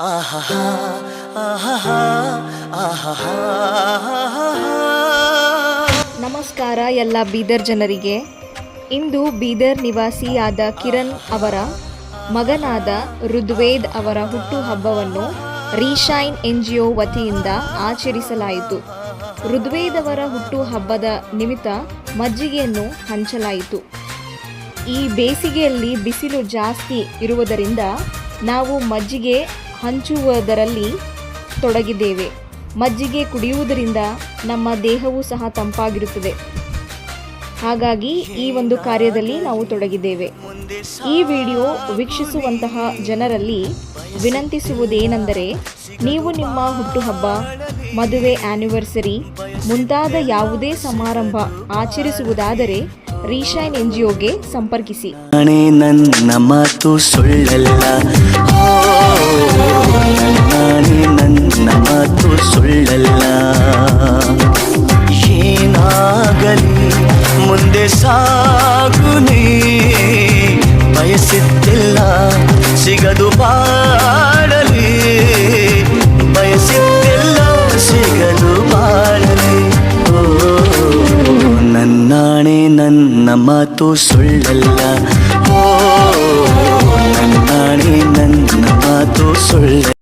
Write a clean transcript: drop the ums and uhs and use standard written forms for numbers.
ಆಹಾ ಆಹಾ ಆಹಾ. ನಮಸ್ಕಾರ ಎಲ್ಲ ಬೀದರ್ ಜನರಿಗೆ. ಇಂದು ಬೀದರ್ ನಿವಾಸಿಯಾದ ಕಿರಣ್ ಅವರ ಮಗನಾದ ಋಗ್ವೇದ್ ಅವರ ಹುಟ್ಟುಹಬ್ಬವನ್ನು ರೀಶೈನ್ NGO ವತಿಯಿಂದ ಆಚರಿಸಲಾಯಿತು. ಋಗ್ವೇದ್ ಅವರ ಹುಟ್ಟುಹಬ್ಬದ ನಿಮಿತ್ತ ಮಜ್ಜಿಗೆಯನ್ನು ಹಂಚಲಾಯಿತು. ಈ ಬೇಸಿಗೆಯಲ್ಲಿ ಬಿಸಿಲು ಜಾಸ್ತಿ ಇರುವುದರಿಂದ ನಾವು ಮಜ್ಜಿಗೆ ಹಂಚುವುದರಲ್ಲಿ ತೊಡಗಿದ್ದೇವೆ. ಮಜ್ಜಿಗೆ ಕುಡಿಯುವುದರಿಂದ ನಮ್ಮ ದೇಹವೂ ಸಹ ತಂಪಾಗಿರುತ್ತದೆ. ಹಾಗಾಗಿ ಈ ಒಂದು ಕಾರ್ಯದಲ್ಲಿ ನಾವು ತೊಡಗಿದ್ದೇವೆ. ಈ ವಿಡಿಯೋ ವೀಕ್ಷಿಸುವಂತಹ ಜನರಲ್ಲಿ ವಿನಂತಿಸುವುದೇನೆಂದರೆ, ನೀವು ನಿಮ್ಮ ಹುಟ್ಟುಹಬ್ಬ, ಮದುವೆ, ಆ್ಯನಿವರ್ಸರಿ ಮುಂತಾದ ಯಾವುದೇ ಸಮಾರಂಭ ಆಚರಿಸುವುದಾದರೆ ರೀಶೈನ್ NGOಗೆ ಸಂಪರ್ಕಿಸಿ. ನನ್ನ ಮಾತು ಸುಳ್ಳಲ್ಲ, ನನ್ನ ಮಾತು ಸುಳ್ಳಲ್ಲ. ಏನಾಗಲಿ ಮುಂದೆ ಸಾಗುನಿ, ಬಯಸಿದ್ದಿಲ್ಲ ಸಿಗದು ಬಾಳಲಿ, ಬಯಸಿದ್ದಿಲ್ಲ ಸಿಗದು ಬಾಳಲಿ. ನನ್ನಾಣೆ ನನ್ನ ಮಾತು ಸುಳ್ಳಲ್ಲ, ನನ್ನಾಣೆ ನನ್ನ ಮಾತು ಸುಳ್ಳ.